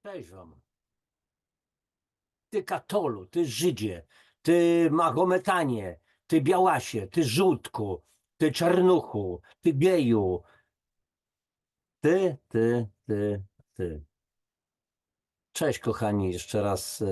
Cześć wam. Ty katolu, ty Żydzie, ty Mahometanie, ty Białasie, ty Żółtku, ty Czarnuchu, ty geju. Ty. Cześć kochani, jeszcze raz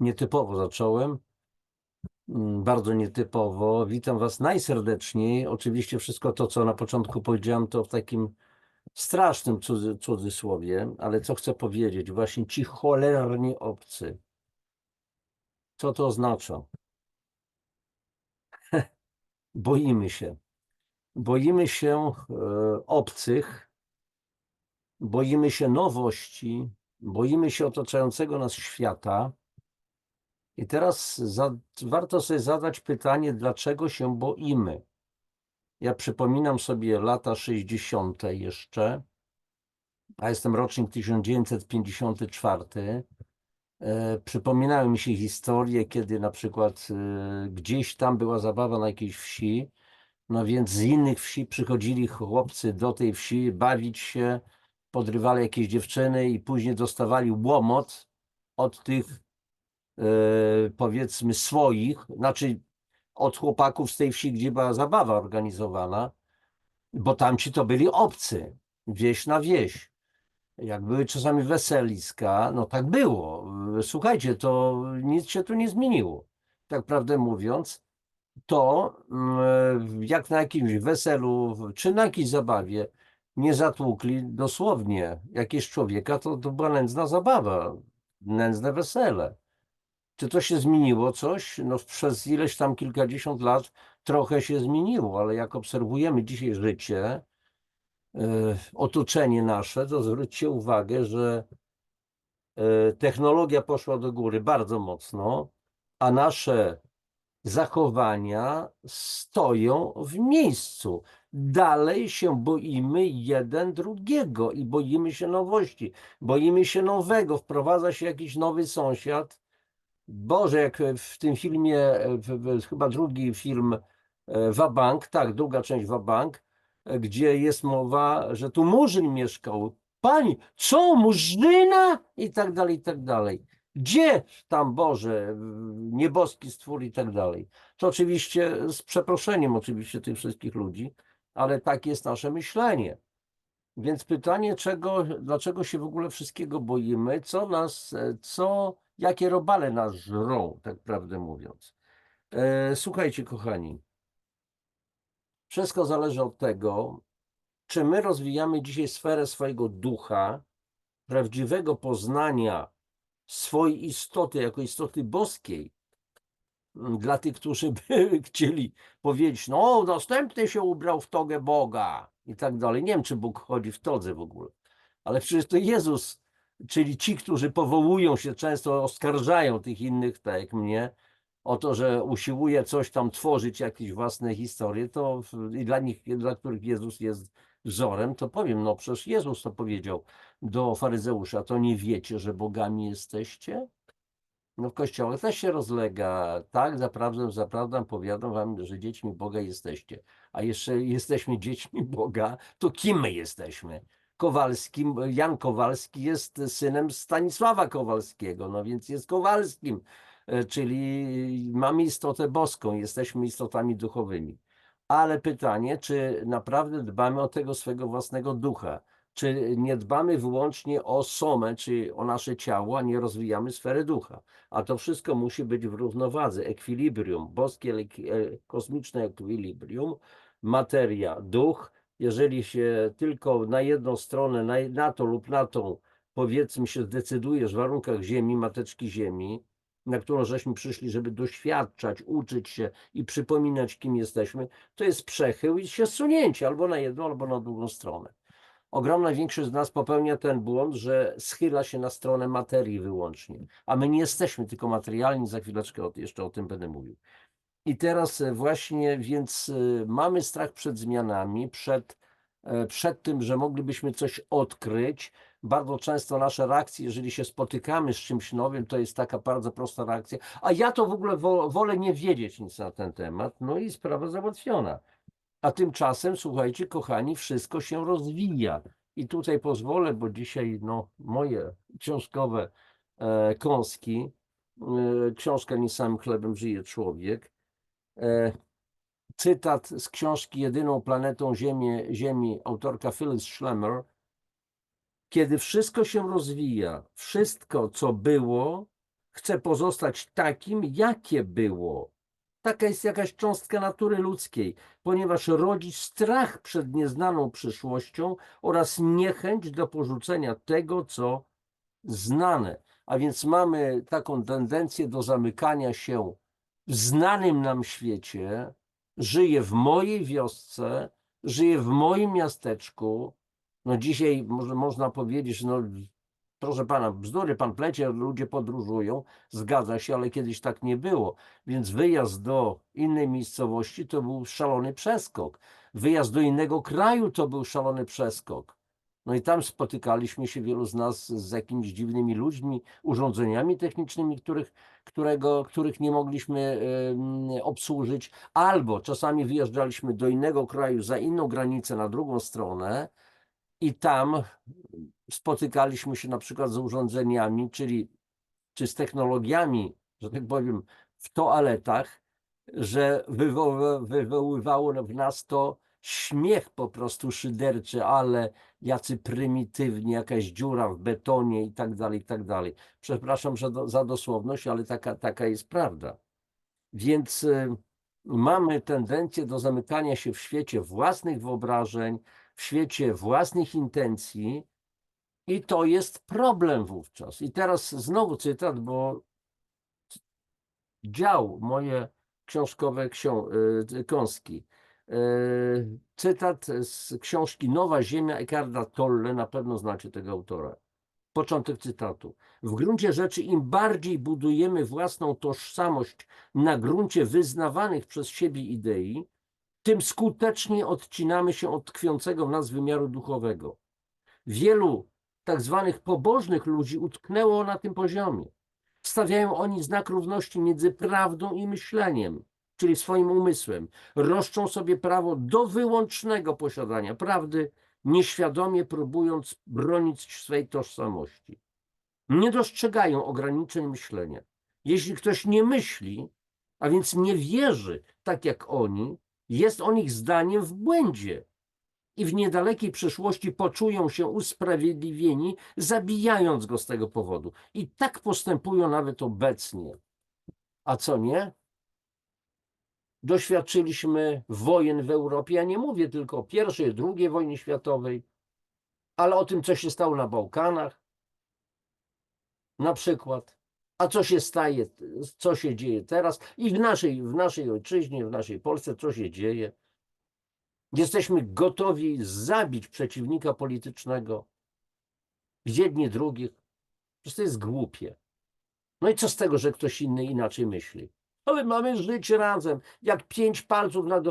nietypowo zacząłem. Bardzo nietypowo. Witam was najserdeczniej. Oczywiście wszystko to, co na początku powiedziałem, to w takim strasznym cudzysłowie, ale co chcę powiedzieć? Właśnie ci cholerni obcy. Co to oznacza? Boimy się. Boimy się obcych, boimy się nowości, boimy się otaczającego nas świata. I teraz warto sobie zadać pytanie, dlaczego się boimy. Ja przypominam sobie lata 60. jeszcze, a jestem rocznik 1954. Przypominały mi się historie, kiedy na przykład gdzieś tam była zabawa na jakiejś wsi. No więc z innych wsi przychodzili chłopcy do tej wsi bawić się, podrywali jakieś dziewczyny i później dostawali łomot od tych powiedzmy swoich, znaczy od chłopaków z tej wsi, gdzie była zabawa organizowana, bo tamci to byli obcy, wieś na wieś. Jak były czasami weseliska, no tak było. Słuchajcie, to nic się tu nie zmieniło. Tak prawdę mówiąc, to jak na jakimś weselu czy na jakiejś zabawie nie zatłukli dosłownie jakiegoś człowieka, to była nędzna zabawa, nędzne wesele. Czy to się zmieniło coś? No przez ileś tam kilkadziesiąt lat trochę się zmieniło, ale jak obserwujemy dzisiaj życie, otoczenie nasze, to zwróćcie uwagę, że technologia poszła do góry bardzo mocno, a nasze zachowania stoją w miejscu. Dalej się boimy jeden drugiego i boimy się nowości, boimy się nowego. Wprowadza się jakiś nowy sąsiad. Boże, jak w tym filmie, chyba drugi film Wabank, tak, druga część Wabank, gdzie jest mowa, że tu Murzyn mieszkał. Pani, co, Murzyna? I tak dalej, i tak dalej. Gdzie tam, Boże, nieboski stwór i tak dalej. To oczywiście z przeproszeniem oczywiście tych wszystkich ludzi, ale tak jest nasze myślenie. Więc pytanie, dlaczego się w ogóle wszystkiego boimy, jakie robale nas żrą, tak prawdę mówiąc. Słuchajcie, kochani, wszystko zależy od tego, czy my rozwijamy dzisiaj sferę swojego ducha, prawdziwego poznania swojej istoty jako istoty boskiej. Dla tych, którzy by chcieli powiedzieć, no następny się ubrał w togę Boga i tak dalej. Nie wiem, czy Bóg chodzi w todze w ogóle, ale przecież to Jezus, czyli ci, którzy powołują się, często oskarżają tych innych, tak jak mnie, o to, że usiłuje coś tam tworzyć, jakieś własne historie, to i dla nich, dla których Jezus jest wzorem, to powiem, no przecież Jezus to powiedział do faryzeusza, to nie wiecie, że bogami jesteście? No w kościołach też się rozlega, tak, zaprawdę powiadam wam, że dziećmi Boga jesteście. A jeszcze jesteśmy dziećmi Boga, to kim my jesteśmy? Jan Kowalski jest synem Stanisława Kowalskiego, no więc jest Kowalskim, czyli mamy istotę boską, jesteśmy istotami duchowymi. Ale pytanie, czy naprawdę dbamy o tego swego własnego ducha? Czy nie dbamy wyłącznie o somę, czy o nasze ciało, a nie rozwijamy sfery ducha? A to wszystko musi być w równowadze, ekwilibrium, boskie, kosmiczne ekwilibrium, materia, duch. Jeżeli się tylko na jedną stronę, na to lub na tą, powiedzmy się, zdecydujesz w warunkach Ziemi, mateczki Ziemi, na którą żeśmy przyszli, żeby doświadczać, uczyć się i przypominać, kim jesteśmy, to jest przechył i się zsunięcie albo na jedną, albo na drugą stronę. Ogromna większość z nas popełnia ten błąd, że schyla się na stronę materii wyłącznie, a my nie jesteśmy tylko materialni, za chwileczkę jeszcze o tym będę mówił. I teraz właśnie, więc mamy strach przed zmianami, przed tym, że moglibyśmy coś odkryć. Bardzo często nasze reakcje, jeżeli się spotykamy z czymś nowym, to jest taka bardzo prosta reakcja, a ja to w ogóle wolę nie wiedzieć nic na ten temat, no i sprawa załatwiona. A tymczasem, słuchajcie, kochani, wszystko się rozwija. I tutaj pozwolę, bo dzisiaj no, moje książkowe kąski, książka Nie samym chlebem żyje człowiek. Cytat z książki Jedyną planetą Ziemi, autorka Phyllis Schlemmer. Kiedy wszystko się rozwija, wszystko, co było, chce pozostać takim, jakie było. Taka jest jakaś cząstka natury ludzkiej, ponieważ rodzi strach przed nieznaną przyszłością oraz niechęć do porzucenia tego, co znane. A więc mamy taką tendencję do zamykania się w znanym nam świecie. Żyję w mojej wiosce, żyję w moim miasteczku. No dzisiaj można powiedzieć, no proszę pana, bzdury pan plecie, ludzie podróżują, zgadza się, ale kiedyś tak nie było. Więc wyjazd do innej miejscowości to był szalony przeskok. Wyjazd do innego kraju to był szalony przeskok. No i tam spotykaliśmy się, wielu z nas, z jakimiś dziwnymi ludźmi, urządzeniami technicznymi, których nie mogliśmy obsłużyć, albo czasami wyjeżdżaliśmy do innego kraju, za inną granicę, na drugą stronę i tam spotykaliśmy się na przykład z urządzeniami, czy z technologiami, że tak powiem, w toaletach, że wywoływało w nas to śmiech po prostu szyderczy, ale jacy prymitywni, jakaś dziura w betonie i tak dalej, i tak dalej. Przepraszam za dosłowność, ale taka jest prawda. Więc mamy tendencję do zamykania się w świecie własnych wyobrażeń, w świecie własnych intencji i to jest problem wówczas. I teraz znowu cytat, bo dział moje książkowe kąski. Cytat z książki Nowa Ziemia Eckharta Tolle, na pewno znacie tego autora. Początek cytatu. W gruncie rzeczy im bardziej budujemy własną tożsamość na gruncie wyznawanych przez siebie idei, tym skuteczniej odcinamy się od tkwiącego w nas wymiaru duchowego. Wielu tak zwanych pobożnych ludzi utknęło na tym poziomie. Stawiają oni znak równości między prawdą i myśleniem, czyli swoim umysłem. Roszczą sobie prawo do wyłącznego posiadania prawdy, nieświadomie próbując bronić swej tożsamości. Nie dostrzegają ograniczeń myślenia. Jeśli ktoś nie myśli, a więc nie wierzy tak jak oni, jest on ich zdaniem w błędzie i w niedalekiej przyszłości poczują się usprawiedliwieni, zabijając go z tego powodu. I tak postępują nawet obecnie. A co nie? Doświadczyliśmy wojen w Europie. Ja nie mówię tylko o I, II wojnie światowej, ale o tym, co się stało na Bałkanach na przykład. A co się dzieje teraz i w naszej ojczyźnie, w naszej Polsce, co się dzieje? Jesteśmy gotowi zabić przeciwnika politycznego, jedni drugich. Przecież to jest głupie. No i co z tego, że ktoś inny inaczej myśli? Ale mamy żyć razem, jak 5 palców na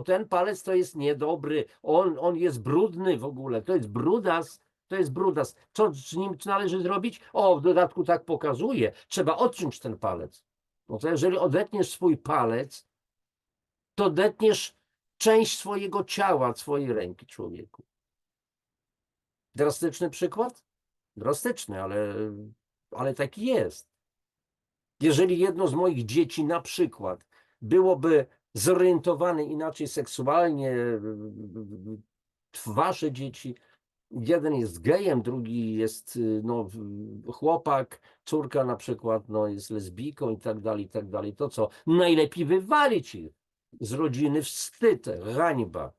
ten palec to jest niedobry, on jest brudny w ogóle, to jest brudas, to jest brudas. Co z nim należy zrobić? W dodatku tak pokazuje, trzeba odciąć ten palec. No to jeżeli odetniesz swój palec, to odetniesz część swojego ciała, swojej ręki, człowieku. Drastyczny przykład? Drastyczny, ale taki jest. Jeżeli jedno z moich dzieci na przykład byłoby zorientowane inaczej seksualnie, wasze dzieci, jeden jest gejem, drugi jest chłopak, córka na przykład jest lesbijką i tak dalej, to co? Najlepiej wywalić ich z rodziny, wstyd, hańba.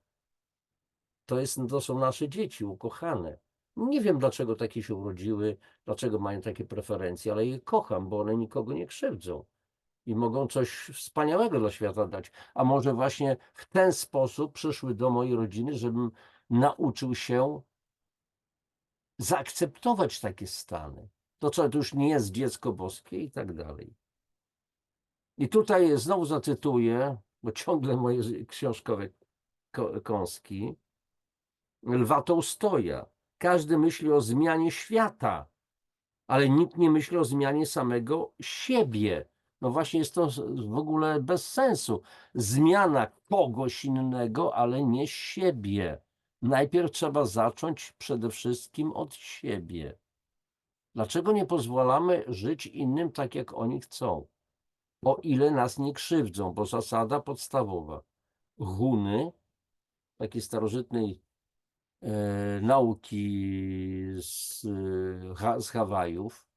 To są nasze dzieci ukochane. Nie wiem, dlaczego takie się urodziły, dlaczego mają takie preferencje, ale je kocham, bo one nikogo nie krzywdzą i mogą coś wspaniałego dla świata dać. A może właśnie w ten sposób przyszły do mojej rodziny, żebym nauczył się zaakceptować takie stany. To już nie jest dziecko boskie i tak dalej. I tutaj znowu zacytuję, bo ciągle moje książkowe kąski, Lwa Tołstoja. Każdy myśli o zmianie świata, ale nikt nie myśli o zmianie samego siebie. No właśnie jest to w ogóle bez sensu. Zmiana kogoś innego, ale nie siebie. Najpierw trzeba zacząć przede wszystkim od siebie. Dlaczego nie pozwalamy żyć innym tak, jak oni chcą? O ile nas nie krzywdzą, bo zasada podstawowa. Huny, takiej starożytnej nauki z Hawajów,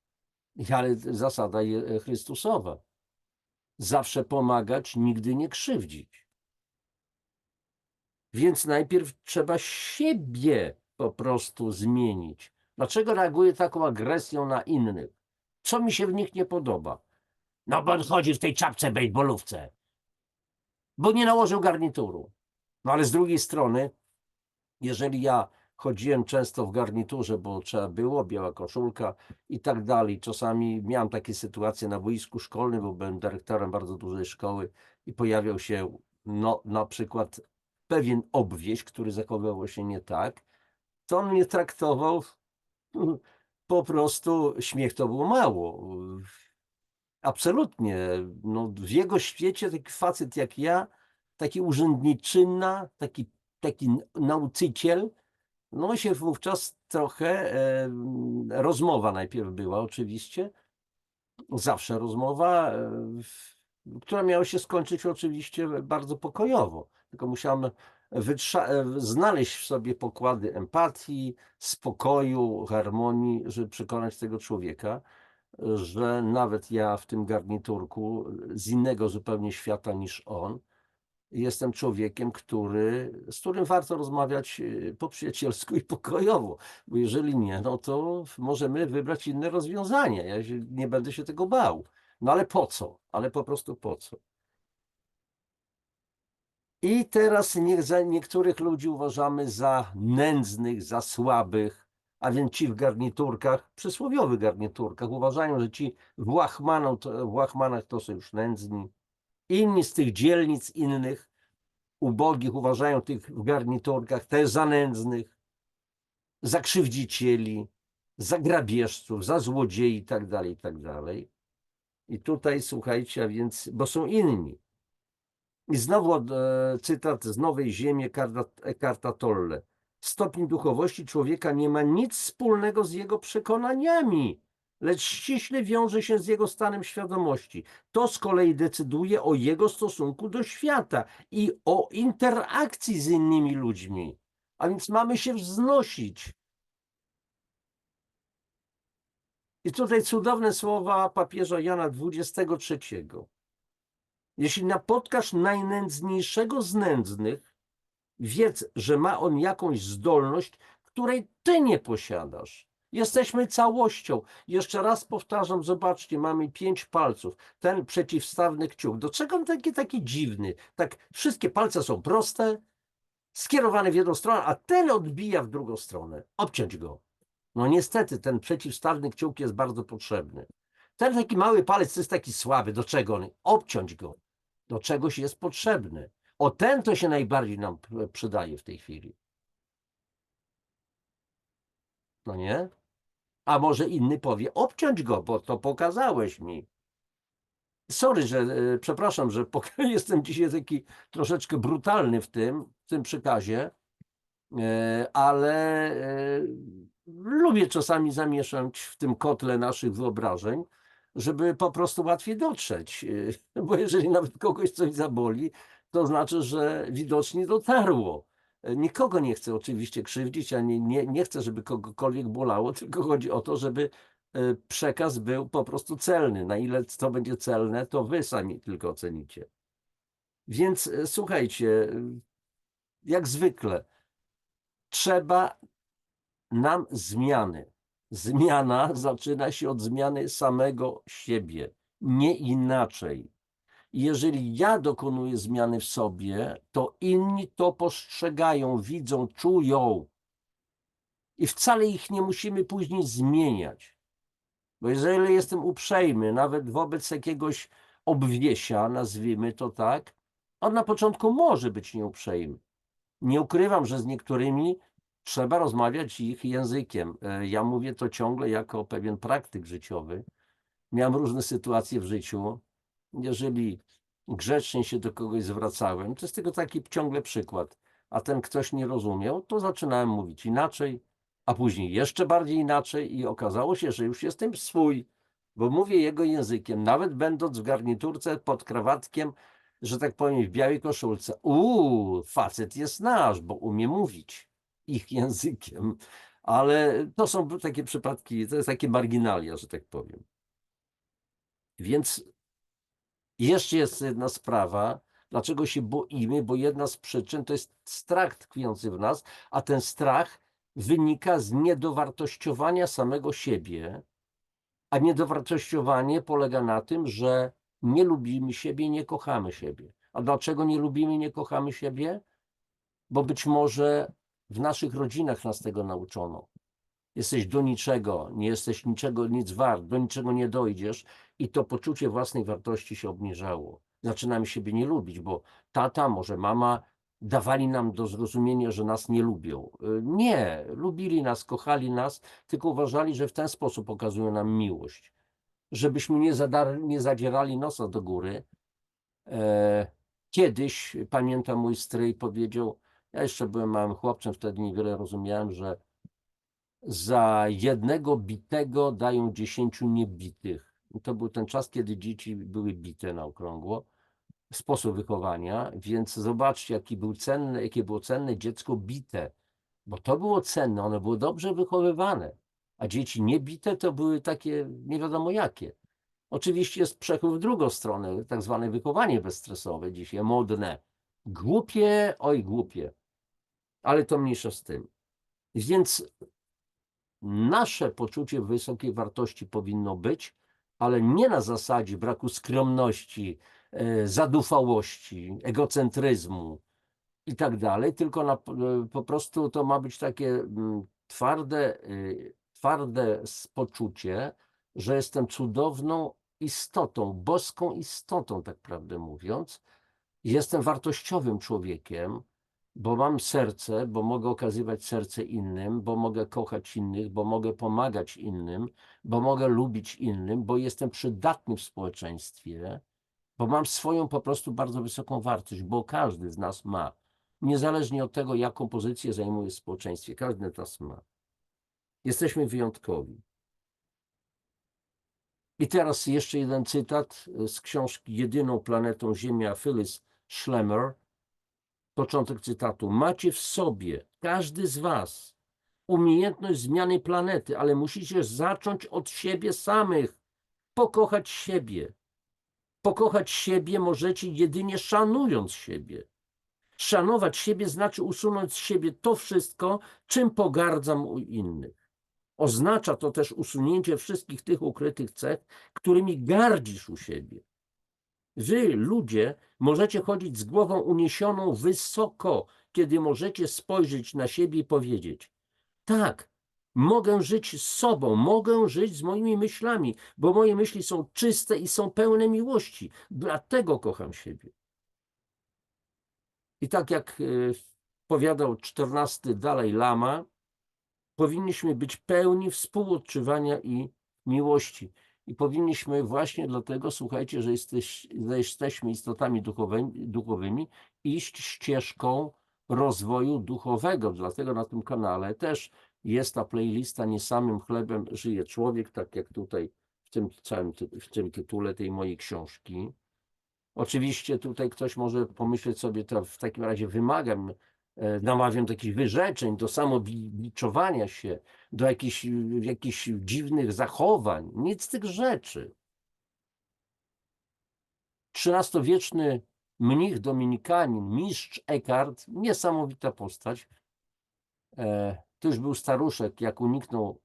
ale zasada Chrystusowa. Zawsze pomagać, nigdy nie krzywdzić. Więc najpierw trzeba siebie po prostu zmienić. Dlaczego reaguję taką agresją na innych? Co mi się w nich nie podoba? No bo on chodzi w tej czapce bejsbolówce, bo nie nałożył garnituru. No ale z drugiej strony, jeżeli ja chodziłem często w garniturze, bo trzeba było, biała koszulka i tak dalej. Czasami miałem takie sytuacje na boisku szkolnym, bo byłem dyrektorem bardzo dużej szkoły i pojawiał się no, na przykład pewien obwieś, który zachowywał się nie tak, to on mnie traktował po prostu, śmiech to było mało. Absolutnie. No, w jego świecie taki facet jak ja, taki urzędniczyna, taki nauczyciel, no się wówczas trochę rozmowa najpierw była oczywiście, zawsze rozmowa, która miała się skończyć oczywiście bardzo pokojowo, tylko musiałem znaleźć w sobie pokłady empatii, spokoju, harmonii, żeby przekonać tego człowieka, że nawet ja w tym garniturku z innego zupełnie świata niż on, jestem człowiekiem, z którym warto rozmawiać po przyjacielsku i pokojowo, bo jeżeli nie, no to możemy wybrać inne rozwiązanie. Nie będę się tego bał. No ale po co? Ale po prostu po co? I teraz niektórych ludzi uważamy za nędznych, za słabych, a więc ci w garniturkach, przysłowiowych garniturkach, uważają, że ci w łachmanach to są już nędzni. Inni z tych dzielnic innych, ubogich, uważają tych w garniturkach też za nędznych, za krzywdzicieli, za grabieżców, za złodziei i tak dalej, i tak dalej. I tutaj słuchajcie, a więc, bo są inni. I znowu cytat z Nowej Ziemi Eckharta Tolle. Stopień duchowości człowieka nie ma nic wspólnego z jego przekonaniami, lecz ściśle wiąże się z jego stanem świadomości. To z kolei decyduje o jego stosunku do świata i o interakcji z innymi ludźmi. A więc mamy się wznosić. I tutaj cudowne słowa papieża Jana XXIII. Jeśli napotkasz najnędzniejszego z nędznych, wiedz, że ma on jakąś zdolność, której ty nie posiadasz. Jesteśmy całością. Jeszcze raz powtarzam, zobaczcie, mamy 5 palców. Ten przeciwstawny kciuk. Do czego on taki dziwny? Tak, wszystkie palce są proste, skierowane w jedną stronę, a ten odbija w drugą stronę. Obciąć go. No niestety, ten przeciwstawny kciuk jest bardzo potrzebny. Ten taki mały palec to jest taki słaby. Do czego on? Obciąć go. Do czegoś jest potrzebny. O ten to się najbardziej nam przydaje w tej chwili. No nie? A może inny powie, obciąć go, bo to pokazałeś mi. Sorry, że przepraszam, że jestem dzisiaj taki troszeczkę brutalny w tym przekazie, ale lubię czasami zamieszać w tym kotle naszych wyobrażeń, żeby po prostu łatwiej dotrzeć. Bo jeżeli nawet kogoś coś zaboli, to znaczy, że widocznie dotarło. Nikogo nie chcę oczywiście krzywdzić, ani nie chcę, żeby kogokolwiek bolało, tylko chodzi o to, żeby przekaz był po prostu celny. Na ile to będzie celne, to wy sami tylko ocenicie. Więc słuchajcie, jak zwykle, trzeba nam zmiany. Zmiana zaczyna się od zmiany samego siebie, nie inaczej. Jeżeli ja dokonuję zmiany w sobie, to inni to postrzegają, widzą, czują. I wcale ich nie musimy później zmieniać. Bo jeżeli jestem uprzejmy, nawet wobec jakiegoś obwiesia, nazwijmy to tak, on na początku może być nieuprzejmy. Nie ukrywam, że z niektórymi trzeba rozmawiać ich językiem. Ja mówię to ciągle jako pewien praktyk życiowy. Miałem różne sytuacje w życiu. Jeżeli grzecznie się do kogoś zwracałem, to jest tylko taki ciągle przykład. a ten ktoś nie rozumiał, to zaczynałem mówić inaczej, a później jeszcze bardziej inaczej i okazało się, że już jestem swój, bo mówię jego językiem, nawet będąc w garniturce pod krawatkiem, że tak powiem, w białej koszulce. Facet jest nasz, bo umie mówić ich językiem. Ale to są takie przypadki, to jest takie marginalia, że tak powiem. Więc jeszcze jest jedna sprawa, dlaczego się boimy, bo jedna z przyczyn to jest strach tkwiący w nas, a ten strach wynika z niedowartościowania samego siebie, a niedowartościowanie polega na tym, że nie lubimy siebie, nie kochamy siebie. A dlaczego nie lubimy, nie kochamy siebie? Bo być może w naszych rodzinach nas tego nauczono. Jesteś do niczego, nie jesteś niczego, nic wart, do niczego nie dojdziesz i to poczucie własnej wartości się obniżało. Zaczynamy siebie nie lubić, bo tata, może mama dawali nam do zrozumienia, że nas nie lubią. Nie, lubili nas, kochali nas, tylko uważali, że w ten sposób okazują nam miłość. Żebyśmy nie zadzierali nosa do góry. Kiedyś, pamiętam, mój stryj powiedział, ja jeszcze byłem małym chłopcem, wtedy niewiele rozumiałem, że za jednego bitego dają 10 niebitych. I to był ten czas, kiedy dzieci były bite na okrągło. Sposób wychowania, więc zobaczcie, jakie było cenne dziecko bite, bo to było cenne, one były dobrze wychowywane, a dzieci niebite to były takie nie wiadomo jakie. Oczywiście jest przechód w drugą stronę, tak zwane wychowanie bezstresowe, dzisiaj modne. Głupie, oj głupie, ale to mniejsza z tym. Więc nasze poczucie wysokiej wartości powinno być, ale nie na zasadzie braku skromności, zadufałości, egocentryzmu i tak dalej, tylko po prostu to ma być takie twarde poczucie, że jestem cudowną istotą, boską istotą, tak prawdę mówiąc. Jestem wartościowym człowiekiem, bo mam serce, bo mogę okazywać serce innym, bo mogę kochać innych, bo mogę pomagać innym, bo mogę lubić innym, bo jestem przydatny w społeczeństwie, bo mam swoją po prostu bardzo wysoką wartość, bo każdy z nas ma. Niezależnie od tego, jaką pozycję zajmuje w społeczeństwie, każdy z nas ma. Jesteśmy wyjątkowi. I teraz jeszcze jeden cytat z książki Jedyną planetą Ziemia Phyllis Schlemmer. Początek cytatu. Macie w sobie, każdy z was, umiejętność zmiany planety, ale musicie zacząć od siebie samych. Pokochać siebie. Pokochać siebie możecie jedynie szanując siebie. Szanować siebie znaczy usunąć z siebie to wszystko, czym pogardzam u innych. Oznacza to też usunięcie wszystkich tych ukrytych cech, którymi gardzisz u siebie. Wy, ludzie, możecie chodzić z głową uniesioną wysoko, kiedy możecie spojrzeć na siebie i powiedzieć: tak, mogę żyć z sobą, mogę żyć z moimi myślami, bo moje myśli są czyste i są pełne miłości. Dlatego kocham siebie. I tak jak powiadał XIV Dalaj Lama, powinniśmy być pełni współodczuwania i miłości. I powinniśmy właśnie dlatego, słuchajcie, że jesteśmy istotami duchowymi, iść ścieżką rozwoju duchowego. Dlatego na tym kanale też jest ta playlista Nie samym chlebem żyje człowiek, tak jak tutaj w tym tytule tej mojej książki. Oczywiście tutaj ktoś może pomyśleć sobie, to w takim razie namawiam do jakichś wyrzeczeń, do samobiczowania się, do jakichś dziwnych zachowań. Nic z tych rzeczy. XIII-wieczny mnich dominikanin, mistrz Eckhart, niesamowita postać. To już był staruszek, jak uniknął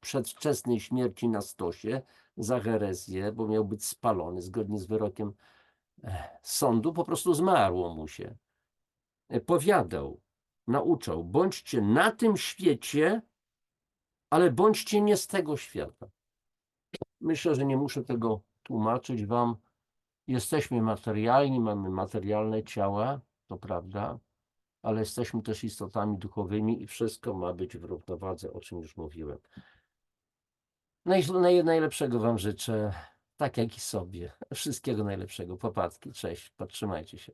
przedwczesnej śmierci na stosie za herezję, bo miał być spalony zgodnie z wyrokiem sądu, po prostu zmarło mu się. Powiadał, nauczał: bądźcie na tym świecie, ale bądźcie nie z tego świata. Myślę, że nie muszę tego tłumaczyć wam. Jesteśmy materialni, mamy materialne ciała, to prawda, ale jesteśmy też istotami duchowymi i wszystko ma być w równowadze, o czym już mówiłem. Najlepszego wam życzę, tak jak i sobie. Wszystkiego najlepszego. Popadki, cześć, podtrzymajcie się.